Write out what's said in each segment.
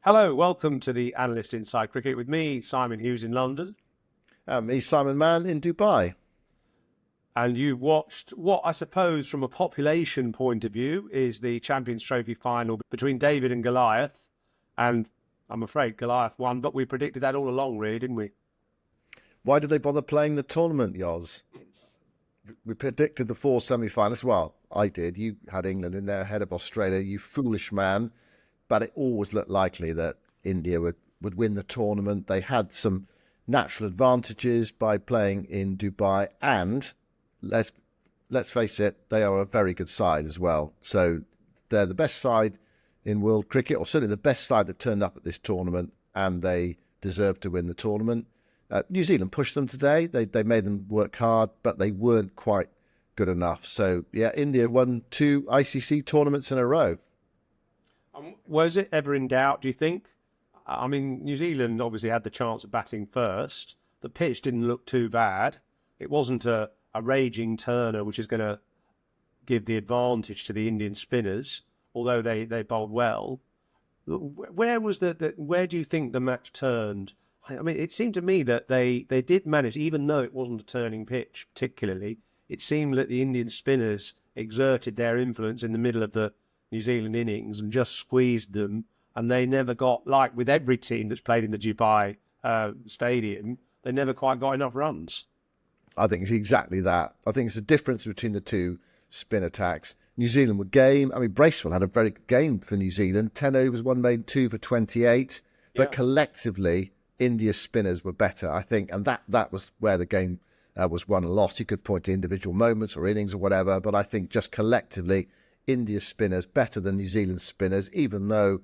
Hello, welcome to the Analyst Inside Cricket with me, Simon Hughes in London. Me, Simon Mann in Dubai. And you've watched what I suppose, from a population point of view, is the Champions Trophy final between David and Goliath. And I'm afraid Goliath won, but we predicted that all along, really, didn't we? Why did they bother playing the tournament, Yoz? We predicted the four semi-finalists. Well, I did. You had England in there ahead of Australia, you foolish man. But it always looked likely that India would win the tournament. They had some natural advantages by playing in Dubai, and let's face it, they are a very good side as well. So they're the best side in world cricket, or certainly the best side that turned up at this tournament, and they deserve to win the tournament. New Zealand pushed them today. They made them work hard, but they weren't quite good enough. So yeah, India won 2 ICC tournaments in a row. Was it ever in doubt, do you think? I mean, New Zealand obviously had the chance of batting first. The pitch didn't look too bad. It wasn't a raging turner, which is going to give the advantage to the Indian spinners, although they bowled well. Where do you think the match turned? I mean, it seemed to me that they did manage, even though it wasn't a turning pitch particularly, it seemed that the Indian spinners exerted their influence in the middle of the New Zealand innings and just squeezed them. And they never got, like with every team that's played in the Dubai stadium, they never quite got enough runs. I think it's exactly that. I think it's the difference between the two spin attacks. New Zealand were game. I mean, Bracewell had a very good game for New Zealand. 10 overs, one made, two for 28. But Yeah. collectively, India's spinners were better, I think. And that was where the game was won and lost. You could point to individual moments or innings or whatever. But I think just collectively, India's spinners better than New Zealand's spinners, even though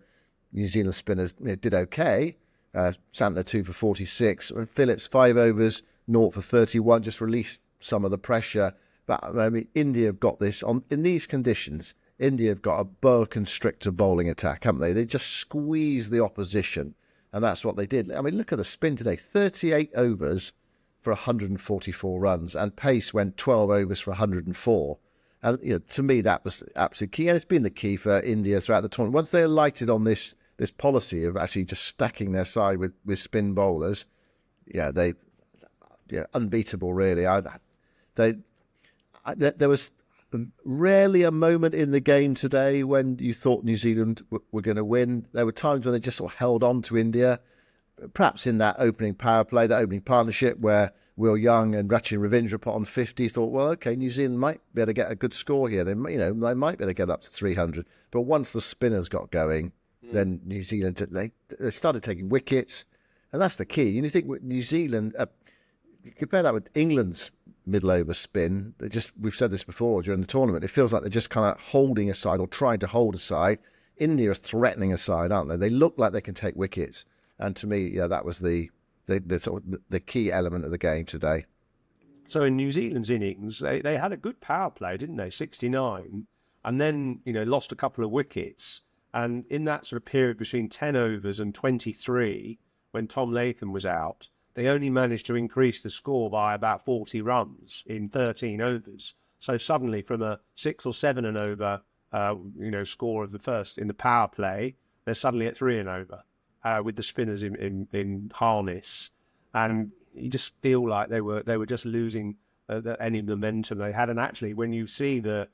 New Zealand spinners did okay. Santner 2 for 46. Phillips 5 overs, 0 for 31, just released some of the pressure. But I mean, India have got this on in these conditions. India have got a boa constrictor bowling attack, haven't they? They just squeeze the opposition, and that's what they did. I mean, look at the spin today: 38 overs for 144 runs, and pace went 12 overs for 104. And to me, that was absolutely key, and it's been the key for India throughout the tournament. Once they alighted on this policy of actually just stacking their side with spin bowlers, unbeatable really. There was rarely a moment in the game today when you thought New Zealand were going to win. There were times when they just sort of held on to India, perhaps in that opening power play, that opening partnership where Will Young and Rachin Ravindra put on 50. Thought, well, okay, New Zealand might be able to get a good score here. They might be able to get up to 300. But once the spinners got going, then New Zealand they started taking wickets, and that's the key. You think with New Zealand, you compare that with England's middle over spin. We've said this before during the tournament. It feels like they're just kind of holding a side or trying to hold a side. India are threatening a side, aren't they? They look like they can take wickets, and to me, that was the sort of the key element of the game today. So in New Zealand's innings, they had a good power play, didn't they? 69, and then lost a couple of wickets. And in that sort of period between 10 overs and 23, when Tom Latham was out, they only managed to increase the score by about 40 runs in 13 overs. So suddenly, from a 6 or 7 and over, score of the first in the power play, they're suddenly at 3 and over with the spinners in harness, and you just feel like they were just losing any momentum they had. And actually, when you see the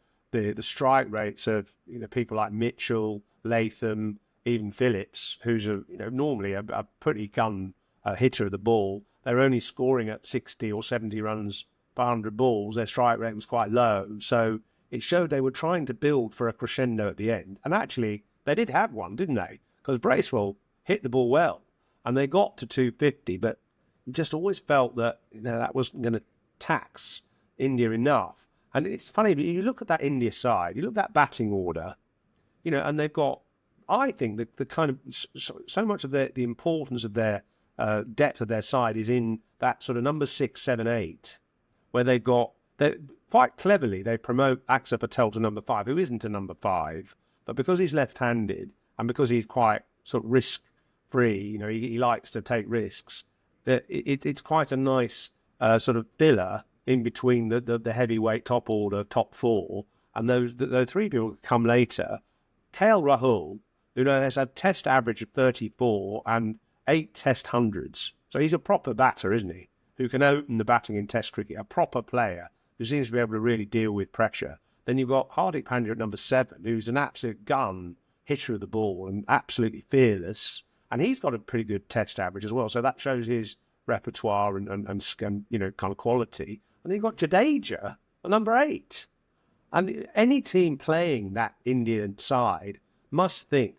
strike rates of people like Mitchell, Latham, even Phillips, who's normally a pretty gun hitter of the ball, they're only scoring at 60 or 70 runs per 100 balls. Their strike rate was quite low, so it showed they were trying to build for a crescendo at the end. And actually, they did have one, didn't they? Because Bracewell hit the ball well, and they got to 250, but you just always felt that that wasn't going to tax India enough. And it's funny, but you look at that India side, you look at that batting order, and they've got, I think, the kind of so much of the importance of their depth of their side is in that sort of number 6, 7, 8, where they quite cleverly they promote Axar Patel to number 5, who isn't a number 5, but because he's left-handed and because he's quite sort of risk-free, he likes to take risks. It's quite a nice sort of filler in between the heavyweight top order, top 4, and those 3 people come later. KL Rahul, who has had test average of 34 and 8 test hundreds. So he's a proper batter, isn't he? Who can open the batting in test cricket, a proper player who seems to be able to really deal with pressure. Then you've got Hardik Pandya at number 7, who's an absolute gun hitter of the ball and absolutely fearless. And he's got a pretty good test average as well. So that shows his repertoire and you know, kind of quality. And then you've got Jadeja at number 8. And any team playing that Indian side must think,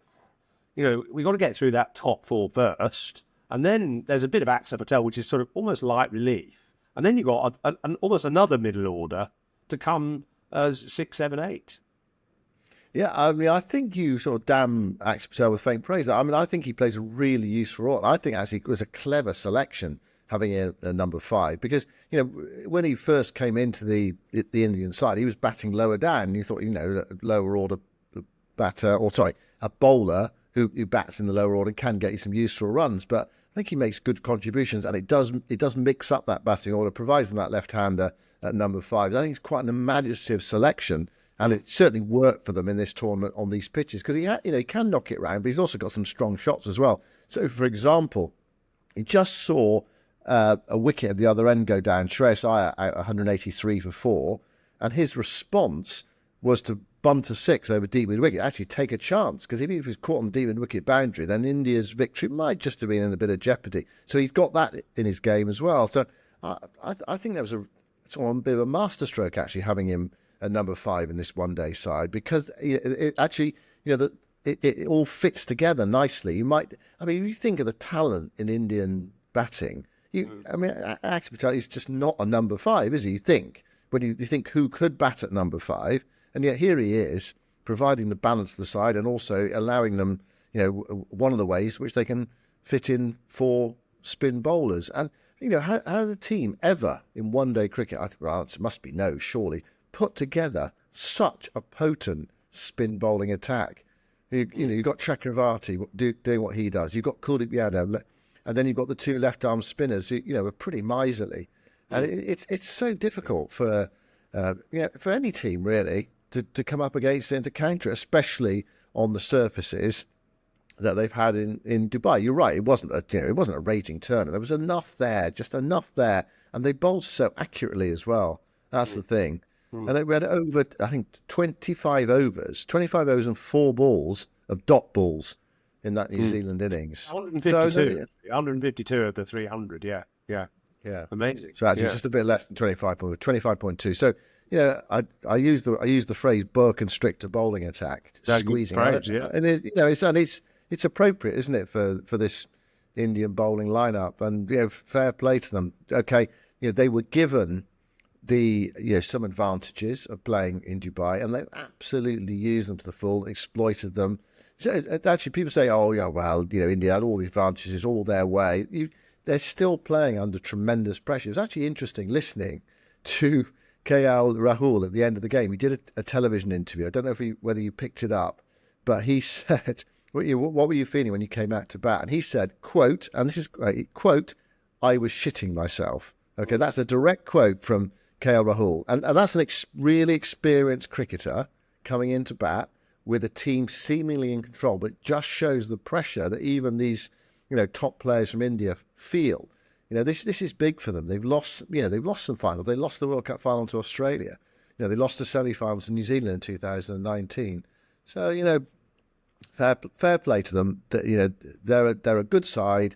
you know, we've got to get through that top 4 first. And then there's a bit of Axar Patel, which is sort of almost light relief. And then you've got almost another middle order to come as 6, 7, 8. Yeah, I mean, I think you sort of damn Axar Patel with faint praise. I mean, I think he plays a really useful role. I think actually it was a clever selection having a number 5 because, you know, when he first came into the Indian side, he was batting lower down. You thought, you know, a lower order batter, or sorry, a bowler who bats in the lower order can get you some useful runs. But I think he makes good contributions, and it does mix up that batting order, provides them that left-hander at number 5. I think it's quite an imaginative selection, and it certainly worked for them in this tournament on these pitches because he can knock it round, but he's also got some strong shots as well. So, for example, he just saw a wicket at the other end go down, Shreyas Iyer out 183 for 4, and his response was to bunt a 6 over deep mid wicket, actually take a chance, because if he was caught on the deep mid wicket boundary, then India's victory might just have been in a bit of jeopardy. So he's got that in his game as well. So I think that was a bit of a masterstroke actually having him at number 5 in this one-day side, because it actually, you know, it all fits together nicely. If you think of the talent in Indian batting, Axar Patel is just not a number 5, is he? You think when you think who could bat at number 5. And yet here he is, providing the balance of the side and also allowing them, you know, one of the ways which they can fit in 4 spin bowlers. And, you know, how has a team ever in one-day cricket, I think the answer must be no, surely, put together such a potent spin bowling attack? You know, you've got Chakravarti doing what he does. You've got Kuldeep Yadav, and then you've got the 2 left-arm spinners who, you know, are pretty miserly. And it's so difficult for any team, really, to come up against it and to counter it, especially on the surfaces that they've had in Dubai. You're right; it wasn't a raging turner. There was enough there, just enough there, and they bowled so accurately as well. That's the thing. And we had over, I think, 25 overs and 4 balls of dot balls in that New Zealand innings. 152 of the 300. Yeah, amazing. So actually, just a bit less than 25.2. So, you know, I use the phrase boa constrictor bowling attack, squeezing. Phrase, yeah. And it's appropriate, isn't it, for this Indian bowling lineup? And, you know, fair play to them. Okay, you know, they were given some advantages of playing in Dubai, and they absolutely used them to the full, exploited them. So actually, people say, "Oh, yeah, well, you know, India had all the advantages, it's all their way." They're still playing under tremendous pressure. It was actually interesting listening to KL Rahul at the end of the game. He did a television interview. I don't know whether you picked it up, but he said, what were you feeling when you came out to bat? And he said, quote, and this is quote, "I was shitting myself." Okay, that's a direct quote from KL Rahul. And that's an really experienced cricketer coming into bat with a team seemingly in control, but it just shows the pressure that even these, you know, top players from India feel. You know, this is big for them. They've lost some finals. They lost the World Cup final to Australia. You know, they lost the semi-finals to New Zealand in 2019. So, you know, fair play to them. That, you know, they're a good side.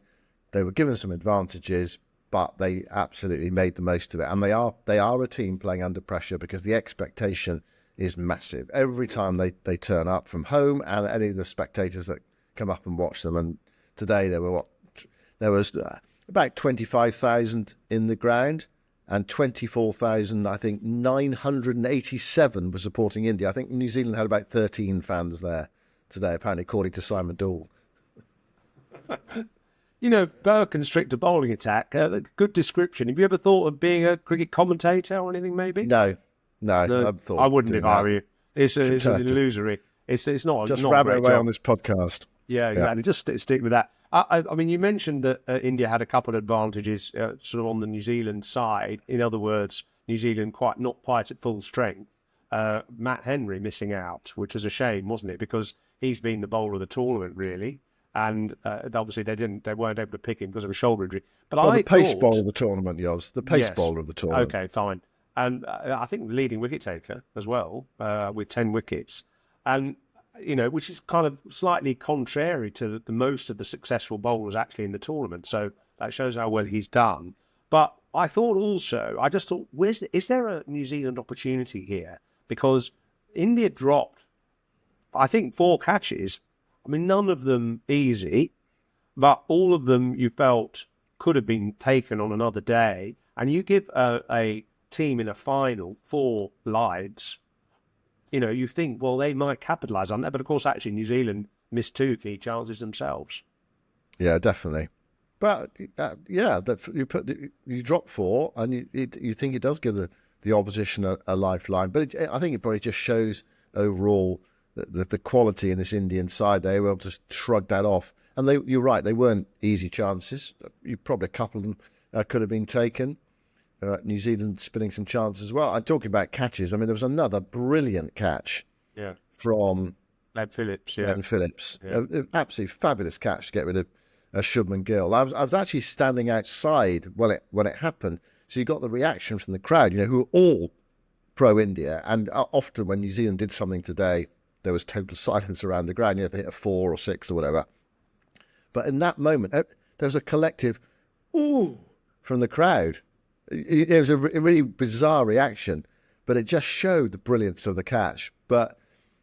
They were given some advantages, but they absolutely made the most of it. And they are a team playing under pressure because the expectation is massive every time they turn up from home, and any of the spectators that come up and watch them. And today there was about 25,000 in the ground, and 24,000, I think 987 were supporting India. I think New Zealand had about 13 fans there today, apparently, according to Simon Dool. You know, boa constrictor bowling attack, good description. Have you ever thought of being a cricket commentator or anything, maybe? No. I've thought I wouldn't if I were you. It's an illusory. It's not. Just not rabbit away job on this podcast. Yeah, exactly. Just stick with that. I mean, you mentioned that India had a couple of advantages sort of on the New Zealand side. In other words, New Zealand not quite at full strength. Matt Henry missing out, which was a shame, wasn't it? Because he's been the bowler of the tournament, really. And obviously they weren't able to pick him because of a shoulder injury. But Well, the I pace thought, bowler of the tournament, Yoz. The pace yes, bowler of the tournament. okay, fine. And I think the leading wicket taker as well, with 10 wickets. And, which is kind of slightly contrary to the most of the successful bowlers actually in the tournament. So that shows how well he's done. But I thought also, I just thought, is there a New Zealand opportunity here? Because India dropped, I think, 4 catches. I mean, none of them easy, but all of them you felt could have been taken on another day. And you give a team in a final 4 lives, you think, well, they might capitalise on that. But of course, actually, New Zealand missed 2 key chances themselves. Yeah, definitely. But yeah, that you drop 4, and you think it does give the opposition a lifeline. But I think it probably just shows overall the quality in this Indian side. They were able to shrug that off. And you're right, they weren't easy chances. Probably a couple of them could have been taken. New Zealand spinning some chances as well. I'm talking about catches. I mean, there was another brilliant catch from Led Phillips, Glenn Phillips. Yeah. An absolutely fabulous catch to get rid of Shubman Gill. I was actually standing outside when it happened. So you got the reaction from the crowd, who were all pro-India. And often when New Zealand did something today, there was total silence around the ground. They hit a 4 or 6 or whatever. But in that moment, there was a collective "ooh" from the crowd. It was a really bizarre reaction, but it just showed the brilliance of the catch. But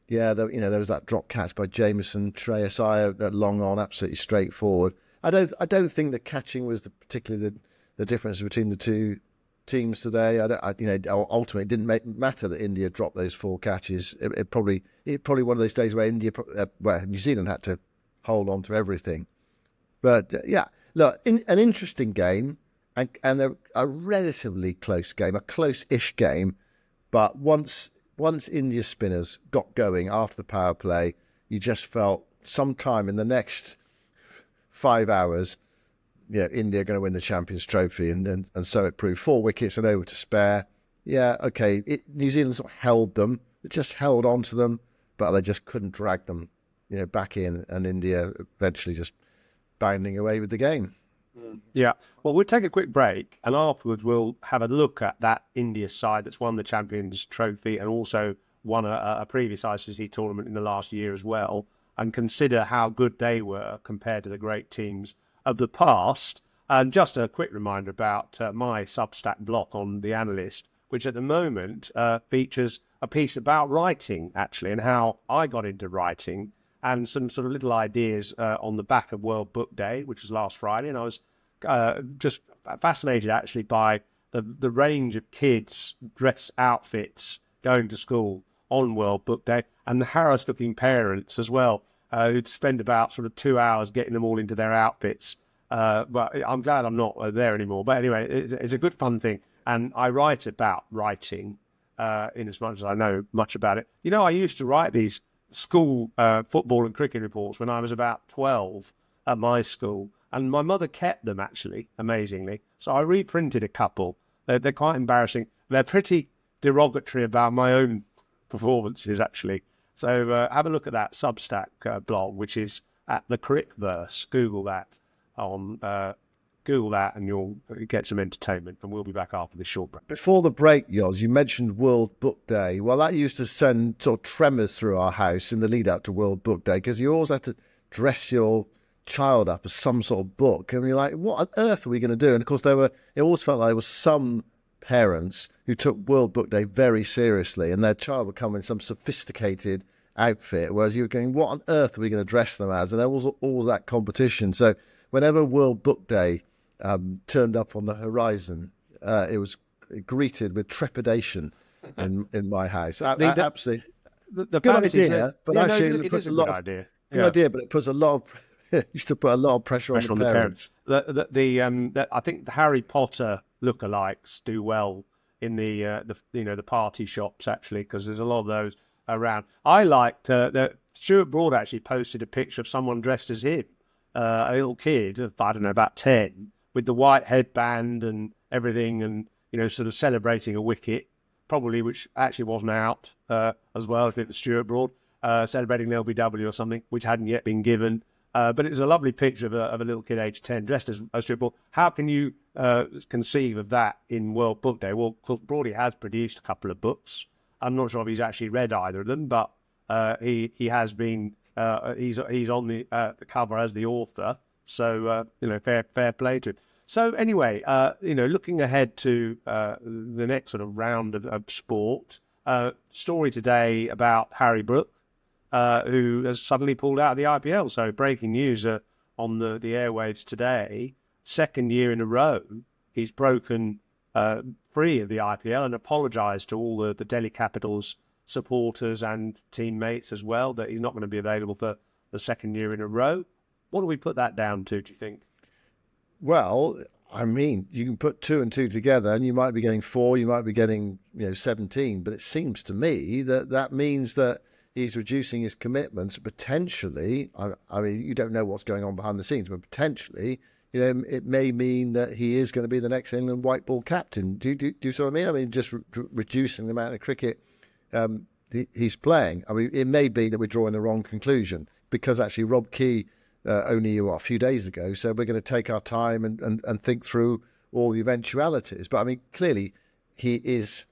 yeah, there was that drop catch by Jameson, Shreyas Iyer, that long on, absolutely straightforward. I don't think that catching was particularly the difference between the two teams today. Ultimately, it didn't matter that India dropped those 4 catches. It probably one of those days where New Zealand had to hold on to everything. But yeah, look, an interesting game and a relatively close game, a close-ish game. But once India's spinners got going after the power play, you just felt sometime in the next 5 hours, India are going to win the Champions Trophy, and so it proved. 4 wickets and over to spare. Yeah, okay. New Zealand sort of held them. It just held on to them, but they just couldn't drag them, back in, and India eventually just bounding away with the game. Yeah. Well, we'll take a quick break, and afterwards we'll have a look at that India side that's won the Champions Trophy and also won a previous ICC tournament in the last year as well, and consider how good they were compared to the great teams of the past. And just a quick reminder about my Substack block on the Analyst, which at the moment features a piece about writing, actually, and how I got into writing, and some sort of little ideas on the back of World Book Day, which was last Friday. And I was just fascinated, actually, by the range of kids' dress outfits going to school on World Book Day, and the harassed-looking parents as well, who'd spend about sort of 2 hours getting them all into their outfits. But I'm glad I'm not there anymore. But anyway, it's a good fun thing. And I write about writing in as much as I know much about it. I used to write these school football and cricket reports when I was about 12 at my school, and my mother kept them, actually, amazingly. So I reprinted a couple. They're quite embarrassing. They're pretty derogatory about my own performances, actually. So have a look at that Substack blog, which is at the Crickverse. Google that and you'll get some entertainment, and we'll be back after this short break. Before the break, Yoz, you mentioned World Book Day. Well, that used to send sort of tremors through our house in the lead up to World Book Day, because you always had to dress your child up as some sort of book, and you're like, what on earth are we going to do? And of course, it always felt like there was some parents who took World Book Day very seriously, and their child would come in some sophisticated outfit, whereas you were going, what on earth are we going to dress them as? And there was always that competition. So whenever World Book Day turned up on the horizon, it was greeted with trepidation in my house. Absolutely, the good fancy idea, but actually it puts a lot of idea. Good idea, but it puts a lot of used to put a lot of pressure on the parents. I think the Harry Potter lookalikes do well in the party shops, actually, because there's a lot of those around. I liked that Stuart Broad actually posted a picture of someone dressed as him, a little kid of, I don't know, about 10, with the white headband and everything, and sort of celebrating a wicket, probably, which actually wasn't out as well, if it was Stuart Broad. celebrating an LBW or something, which hadn't yet been given. But it was a lovely picture of a little kid aged 10 dressed as football. How can you conceive of that in World Book Day? Well, Broady has produced a couple of books. I'm not sure if he's actually read either of them, but he has been he's on the cover as the author. So fair play to him. So anyway, looking ahead to the next sort of round of sport, story today about Harry Brook, who has suddenly pulled out of the IPL. So breaking news on the airwaves today. Second year in a row, he's broken free of the IPL and apologised to all the Delhi Capitals supporters and teammates as well that he's not going to be available for the second year in a row. What do we put that down to, do you think? Well, I mean, you can put 2 and 2 together and you might be getting 4, you might be getting 17, but it seems to me that means that he's reducing his commitments potentially. I mean, you don't know what's going on behind the scenes, but potentially, it may mean that he is going to be the next England white ball captain. Do you see what I mean? I mean, just reducing the amount of cricket he's playing. I mean, it may be that we're drawing the wrong conclusion because actually Rob Key only a few days ago said we're going to take our time and think through all the eventualities. But I mean, clearly he's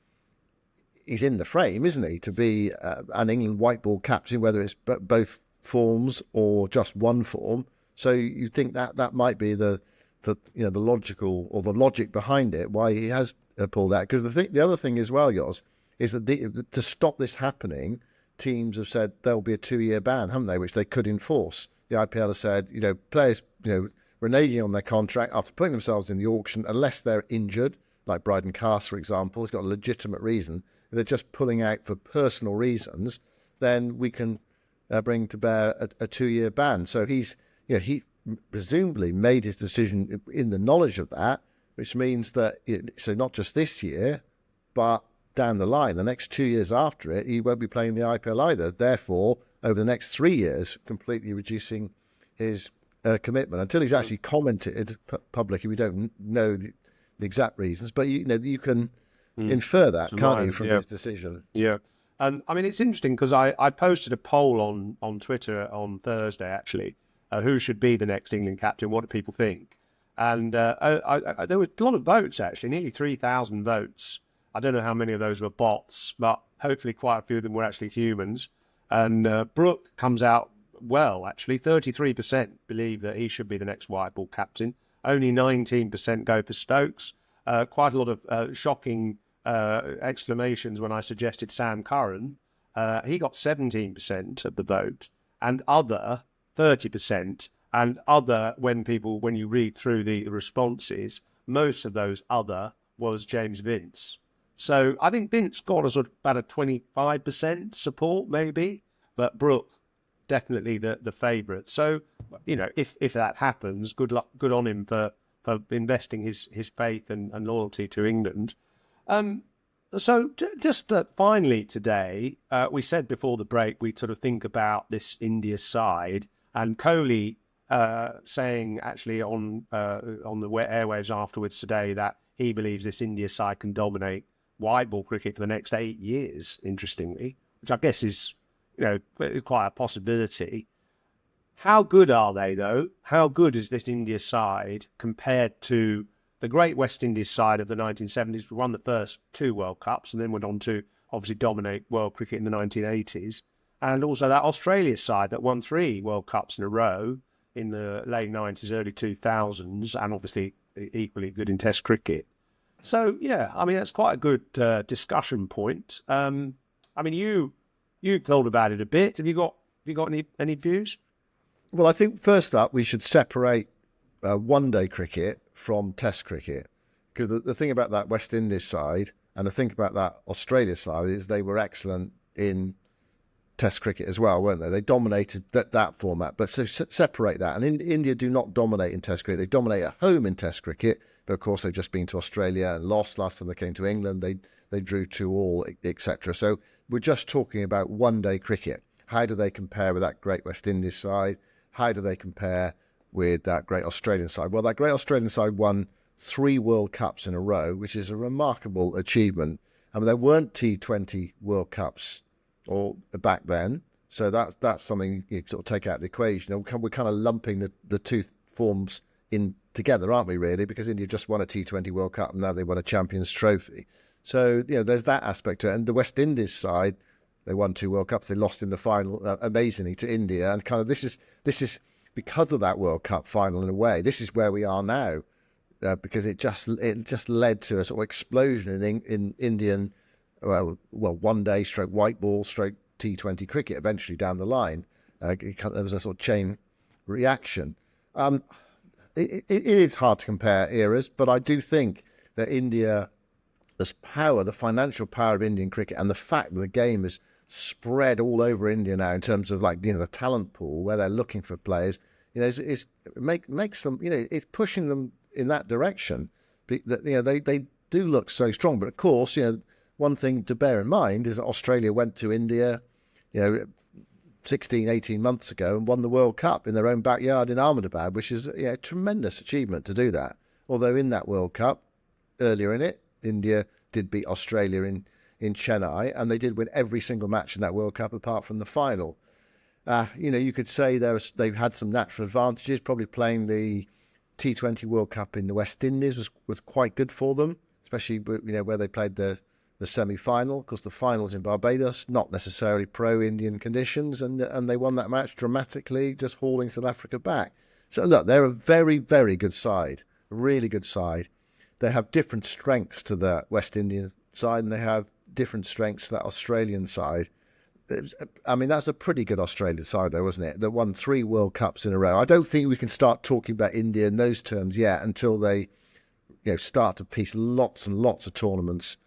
in the frame, isn't he, to be an England white ball captain, whether it's both forms or just one form. So you think that might be the logical or the logic behind it, why he has pulled out. Because the other thing as well, Yoz, is that to stop this happening, teams have said there'll be a 2-year ban, haven't they, which they could enforce. The IPL has said, players, reneging on their contract after putting themselves in the auction, unless they're injured, like Bryden Cass, for example, has got a legitimate reason. If they're just pulling out for personal reasons, then we can bring to bear a 2-year ban. So he presumably made his decision in the knowledge of that, which means that, so not just this year, but down the line, the next 2 years after it, he won't be playing the IPL either. Therefore, over the next 3 years, completely reducing his commitment until he's actually commented publicly. We don't know the exact reasons, but you can infer that, can't you, from his decision? Yeah. And I mean, it's interesting because I posted a poll on Twitter on Thursday, actually, who should be the next England captain? What do people think? And there was a lot of votes, actually, nearly 3,000 votes. I don't know how many of those were bots, but hopefully quite a few of them were actually humans. And Brook comes out well, actually. 33% believe that he should be the next white ball captain. Only 19% go for Stokes. Quite a lot of shocking exclamations when I suggested Sam Curran. He got 17% of the vote, and other 30%. And other, when you read through the responses, most of those other was James Vince. So I think Vince got about a 25% support, maybe, but Brook definitely the favourite. So, if that happens, good luck, good on him for investing his faith and loyalty to England. So just finally today, we said before the break we'd sort of think about this India side, and Kohli saying actually on the airwaves afterwards today that he believes this India side can dominate white ball cricket for the next 8 years, interestingly, which I guess is, is quite a possibility. How good are they, though? How good is this India side compared to the great West Indies side of the 1970s, who won the first 2 World Cups and then went on to obviously dominate world cricket in the 1980s, and also that Australia side that won 3 World Cups in a row in the late 90s, early 2000s, and obviously equally good in Test cricket. So, yeah, I mean, that's quite a good discussion point. I mean, you thought about it a bit. Have you got any views? Well, I think first up, we should separate one-day cricket from Test cricket. Because the thing about that West Indies side and the thing about that Australia side is they were excellent in Test cricket as well, weren't they? They dominated that format. But so separate that. And India do not dominate in Test cricket. They dominate at home in Test cricket. But of course, they've just been to Australia and lost. Last time they came to England, they drew 2-2, etc. So we're just talking about one-day cricket. How do they compare with that great West Indies side? How do they compare with that great Australian side? Well, that great Australian side won 3 World Cups in a row, which is a remarkable achievement. I mean, there weren't T20 World Cups or back then. So that's something you sort of take out of the equation. And we're kind of lumping the two forms in together, aren't we, really? Because India just won a T20 World Cup and now they won a Champions Trophy. So, there's that aspect to it. And the West Indies side, they won 2 World Cups. They lost in the final, amazingly, to India. And kind of this is because of that World Cup final in a way. This is where we are now, because it just led to a sort of explosion in Indian, well, one day stroke white ball stroke T20 cricket. Eventually down the line, there was a sort of chain reaction. It is hard to compare eras, but I do think that India, this power, the financial power of Indian cricket, and the fact that the game is spread all over India now in terms of the talent pool where they're looking for players, makes them, it's pushing them in that direction. They do look so strong, but of course, one thing to bear in mind is that Australia went to India, 16, 18 months ago and won the World Cup in their own backyard in Ahmedabad, which is a tremendous achievement to do that. Although in that World Cup, earlier in it, India did beat Australia in Chennai, and they did win every single match in that World Cup apart from the final. You could say they've had some natural advantages. Probably playing the T20 World Cup in the West Indies was quite good for them, especially where they played the semi-final. Of course, the finals in Barbados, not necessarily pro-Indian conditions, and they won that match dramatically, just hauling South Africa back. So look, they're a very, very good side, a really good side. They have different strengths to the West Indian side, and they have different strengths to that Australian side. That's a pretty good Australian side, though, wasn't it? That won 3 World Cups in a row. I don't think we can start talking about India in those terms yet until they, start to piece lots and lots of tournaments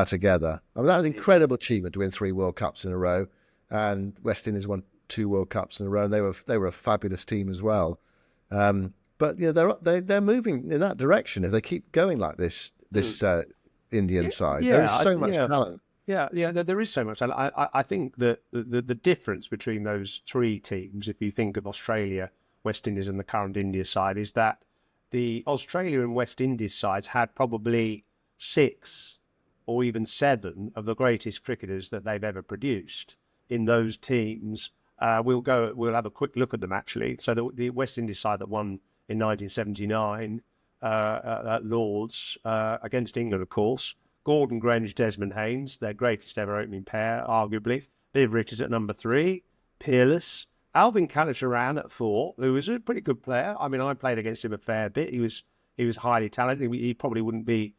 together. That was an incredible achievement to win 3 World Cups in a row, and West Indies won 2 World Cups in a row, and they were a fabulous team as well. But they're moving in that direction if they keep going like this. Indian side, there's so much talent. Yeah, there is so much. And I think that the difference between those 3 teams, if you think of Australia, West Indies, and the current India side, is that the Australia and West Indies sides had probably 6 or even 7 of the greatest cricketers that they've ever produced in those teams. We'll have a quick look at them actually. So the West Indies side that won in 1979 at Lords against England, of course. Gordon, Greenidge, Desmond Haynes, their greatest ever opening pair, arguably. Viv Richards at number 3, Peerless. Alvin Kallicharran at 4, who was a pretty good player. I played against him a fair bit. He was highly talented. He probably wouldn't be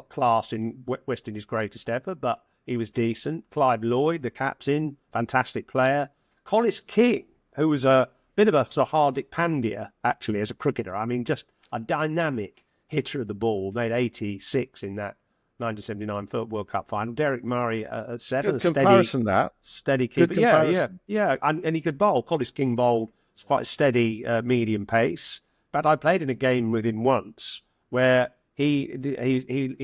classed in West Indies' greatest ever, but he was decent. Clive Lloyd, the captain, fantastic player. Collis King, who was a bit of a sort of Hardik Pandya, actually, as a cricketer. Just a dynamic hitter of the ball. Made 86 in that 1979 World Cup final. Derek Murray at 7. Good comparison, steady keeper. Good comparison. Yeah. And he could bowl. Collis King bowled quite a steady medium pace. But I played in a game with him once where he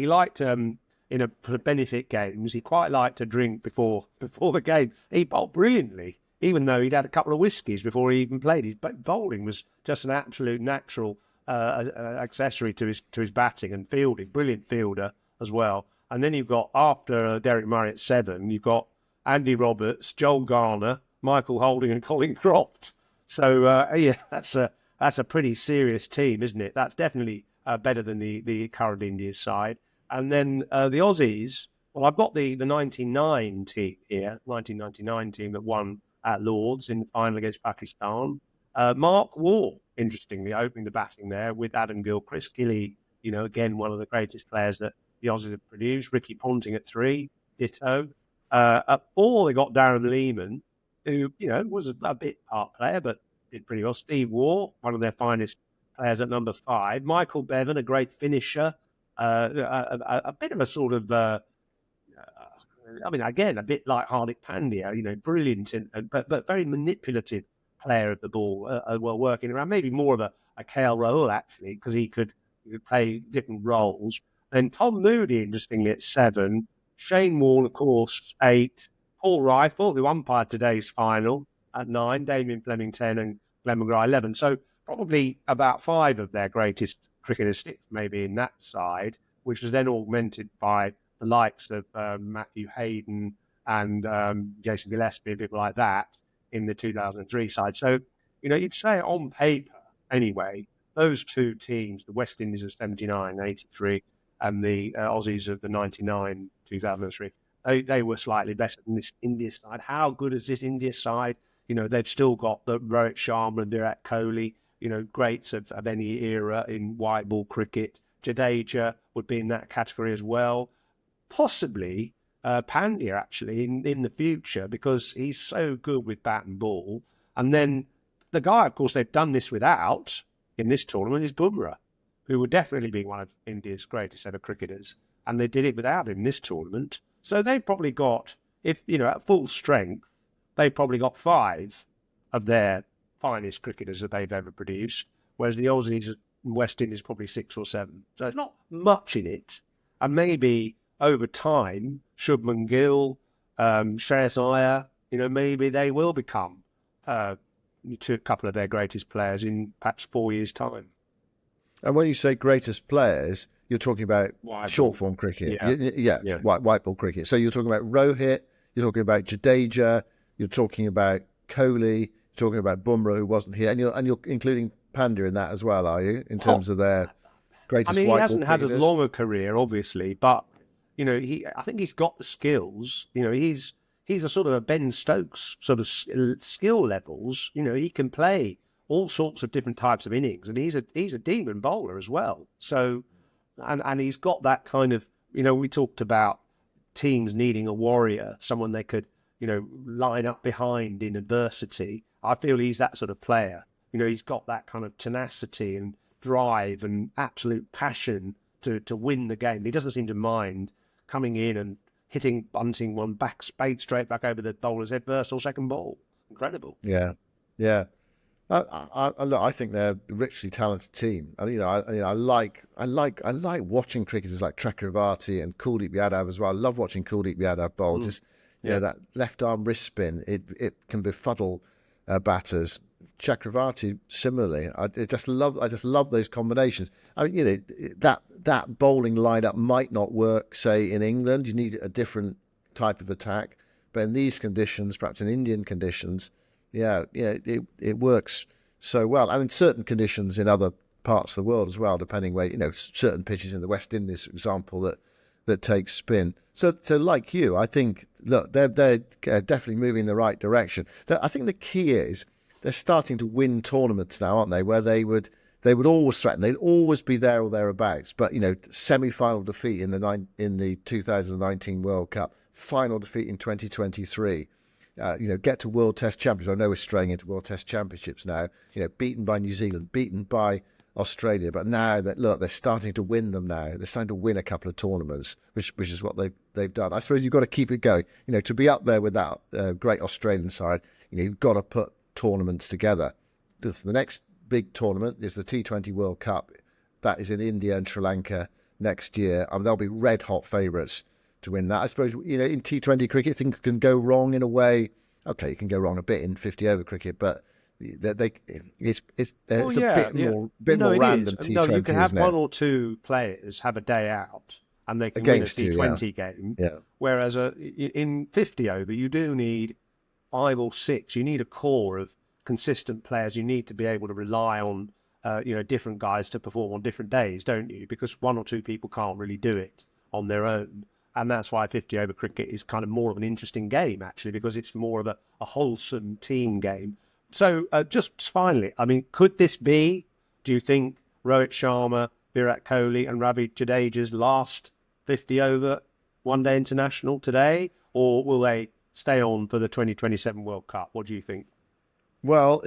liked in a benefit games. He quite liked to drink before the game. He bowled brilliantly, even though he'd had a couple of whiskies before he even played. His bowling was just an absolute natural accessory to his batting and fielding. Brilliant fielder as well. And then you've got, after Derek Murray at 7, you've got Andy Roberts, Joel Garner, Michael Holding, and Colin Croft. So that's a pretty serious team, isn't it? That's definitely better than the current India side. And then the Aussies. Well, I've got the 99 team here, 1999 team that won at Lords in the final against Pakistan. Mark Waugh, interestingly, opening the batting there with Adam Gilchrist. Gilly, again, one of the greatest players that the Aussies have produced. Ricky Ponting at 3, ditto. At 4, they got Darren Lehman, who, was a bit part player, but did pretty well. Steve Waugh, one of their finest players at number 5. Michael Bevan, a great finisher. A bit of a sort of, again, a bit like Hardik Pandya, brilliant, but very manipulative player of the ball, working around. Maybe more of a KL Rahul, actually, because he could play different roles. And Tom Moody, interestingly, at 7. Shane Warne, of course, 8. Paul Rifle, who umpired today's final, at 9. Damien Fleming, 10. And Glenn McGrath, 11. So probably about 5 of their greatest cricketers, 6 maybe in that side, which was then augmented by the likes of Matthew Hayden and Jason Gillespie, people like that, in the 2003 side. So, you'd say on paper, anyway, those two teams, the West Indies of 79, 83, and the Aussies of the 99, 2003, they were slightly better than this India side. How good is this India side? They've still got the Rohit Sharma and Virat Kohli, greats of any era in white ball cricket. Jadeja would be in that category as well. Possibly Pandya, actually, in the future, because he's so good with bat and ball. And then the guy, of course, they've done this without in this tournament is Bumrah, who would definitely be one of India's greatest ever cricketers. And they did it without him in this tournament. So they've probably got, if at full strength, they've probably got 5 of their finest cricketers that they've ever produced, whereas the Aussies and West Indies probably 6 or 7. So there's not much in it. And maybe over time, Shubman Gill, Shreyas Iyer, maybe they will become a couple of their greatest players in perhaps 4 years' time. And when you say greatest players, you're talking about short form cricket. Yeah. White ball cricket. So you're talking about Rohit, you're talking about Jadeja, you're talking about Kohli, you're talking about Bumrah, who wasn't here, and you're including Pandya in that as well, are you? In terms of their greatest white ball cricketers? He hasn't had as long a career, obviously, but I think he's got the skills. He's a sort of a Ben Stokes sort of skill levels. He can play all sorts of different types of innings, and he's a demon bowler as well. So, and he's got that kind of, we talked about teams needing a warrior, someone they could, line up behind in adversity. I feel he's that sort of player. He's got that kind of tenacity and drive and absolute passion to win the game. He doesn't seem to mind coming in and bunting one back straight back over the bowler's head first or second ball. Incredible. Yeah. Look, I think they're a richly talented team. And I like watching cricketers like Chakravarti and Kuldeep Yadav as well. I love watching Kuldeep Yadav bowl. That left arm wrist spin. It can befuddle batters. Chakravarti similarly. I just love those combinations. That bowling lineup might not work, say, in England. You need a different type of attack. But in these conditions, perhaps in Indian conditions, it works so well. And in certain conditions in other parts of the world as well, depending where, certain pitches in the West Indies, for example, that take spin. So like you, I think, look, they're definitely moving in the right direction. I think the key is they're starting to win tournaments now, aren't they? Where they would always threaten, they'd always be there or thereabouts. But semi-final defeat in the 2019 World Cup, final defeat in 2023. Get to World Test Championships. I know we're straying into World Test Championships now. Beaten by New Zealand, beaten by Australia, but now they're starting to win them now. They're starting to win a couple of tournaments, which is what they've done. I suppose you've got to keep it going. To be up there with that great Australian side, you've got to put tournaments together. The next big tournament is the T20 World Cup. That is in India and Sri Lanka next year. They'll be red hot favourites to win that. I suppose in T20 cricket things can go wrong in a way. Okay, it can go wrong a bit in 50 over cricket, but it's a bit more random T20. No, you can have one or two players have a day out and they can win a T20 game. Yeah. Whereas in 50 over, you do need 5 or 6. You need a core of consistent players. You need to be able to rely on different guys to perform on different days, don't you? Because 1 or 2 people can't really do it on their own. And that's why 50 over cricket is kind of more of an interesting game, actually, because it's more of a wholesome team game. So just finally, could this be, do you think, Rohit Sharma, Virat Kohli and Ravi Jadeja's last 50 over one-day international today? Or will they stay on for the 2027 World Cup? What do you think? Well,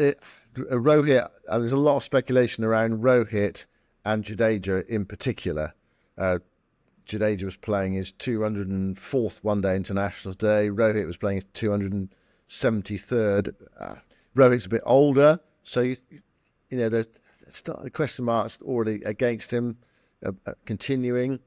Rohit, there's a lot of speculation around Rohit and Jadeja in particular. Jadeja was playing his 204th one-day international today. Rohit was playing his 273rd. Rohit's a bit older, so there's question marks already against him continuing.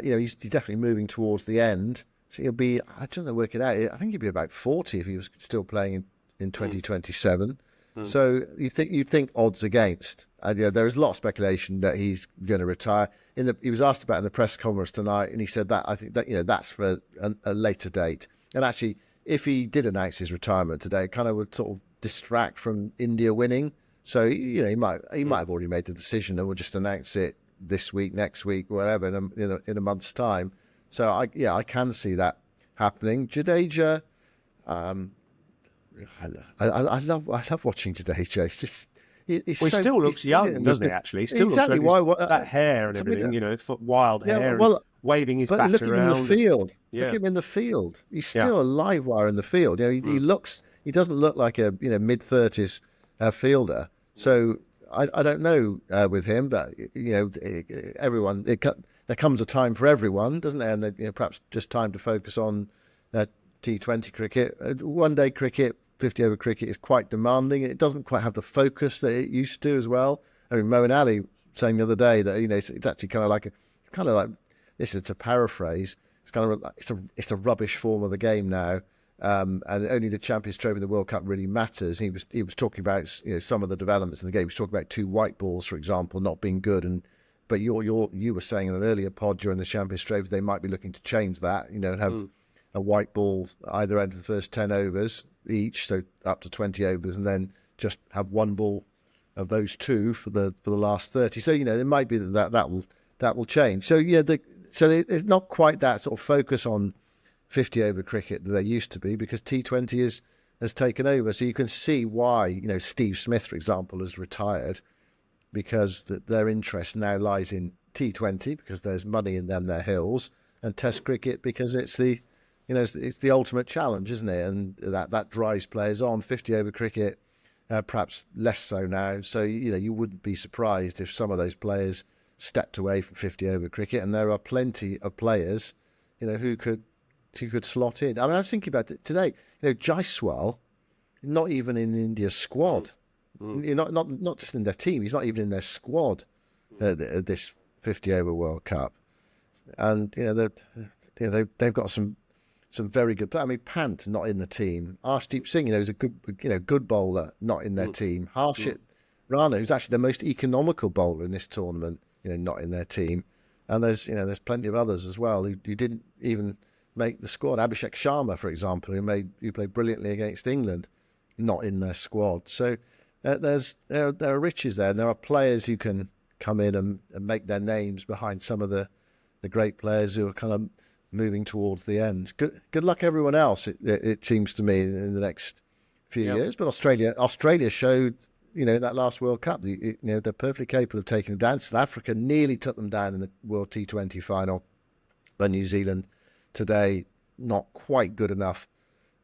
He's definitely moving towards the end. So he'll be, I don't know, work it out. I think he'd be about 40 if he was still playing in 2027. So you'd think odds against. And there is a lot of speculation that he's going to retire. He was asked about in the press conference tonight, and he said that I think that that's for a later date. And actually, if he did announce his retirement today, it kind of would sort of distract from India winning. So he might have already made the decision and will just announce it this week, next week, whatever, in a month's time. So I can see that happening. Jadeja, I love watching Jadeja. It's just he's Well, he so still looks young, doesn't he? Actually, he still exactly looks like why that hair and everything. Wild yeah, hair and well, waving his but bat look at him in the around. field. Look Yeah, at him in the field. He's yeah. still a live wire in the field. He looks. He doesn't look like a mid-30s fielder. So I don't know with him, but everyone. There comes a time for everyone, doesn't there? And perhaps just time to focus on T20 cricket. One-day cricket, 50-over cricket is quite demanding. It doesn't quite have the focus that it used to as well. I mean, Moeen Ali saying the other day that it's actually kind of like this is to paraphrase. It's kind of it's a rubbish form of the game now, and only the Champions Trophy in the World Cup really matters. He was talking about some of the developments in the game. He was talking about 2 white balls, for example, not being good. But you were saying in an earlier pod during the Champions Trophy they might be looking to change that. And have a white ball either end of the first 10 overs each, so up to 20 overs, and then just have one ball of those 2 for the last 30. So it might be that will change. So so it's not quite that sort of focus on 50-over cricket that there used to be, because T20 has taken over. So you can see why Steve Smith, for example, has retired, because their interest now lies in T20 because there's money in their hills, and Test cricket because it's the it's the ultimate challenge, isn't it? And that drives players on. 50-over cricket, perhaps less so now. So you wouldn't be surprised if some of those players stepped away from 50-over cricket, and there are plenty of players, who could slot in. I mean, I was thinking about it today. Jaiswal, not even in India's squad. Not just in their team. He's not even in their squad at this 50-over World Cup. And they've got some very good players. I mean, Pant not in the team. Arshdeep Singh, is a good bowler, not in their team. Harshit Rana, who's actually the most economical bowler in this tournament, not in their team. And there's plenty of others as well who didn't even make the squad. Abhishek Sharma, for example, who played brilliantly against England, not in their squad. So there are riches there, and there are players who can come in and make their names behind some of the great players who are kind of moving towards the end. Good luck everyone else. It seems to me in the next few years. But Australia showed in that last World Cup they're perfectly capable of taking them down. South Africa nearly took them down in the World T20 final, but New Zealand today not quite good enough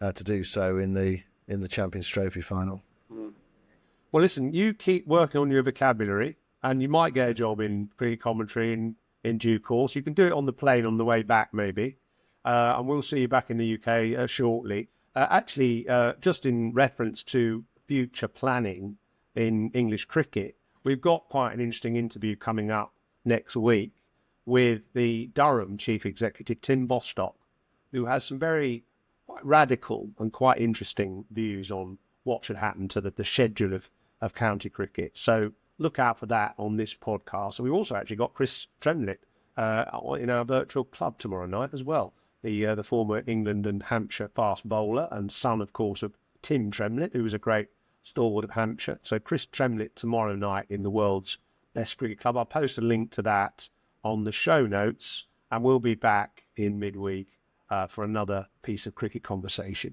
to do so in the Champions Trophy final. Well, listen, you keep working on your vocabulary, and you might get a job in cricket commentary in due course. You can do it on the plane on the way back, maybe. And we'll see you back in the UK shortly. Just in reference to future planning in English cricket, we've got quite an interesting interview coming up next week with the Durham Chief Executive, Tim Bostock, who has some very quite radical and quite interesting views on what should happen to the schedule of county cricket. So look out for that on this podcast. And we've also actually got Chris Tremlett in our virtual club tomorrow night as well. The former England and Hampshire fast bowler and son, of course, of Tim Tremlett, who was a great stalwart of Hampshire. So Chris Tremlett tomorrow night in the world's best cricket club. I'll post a link to that on the show notes, and we'll be back in midweek for another piece of cricket conversation.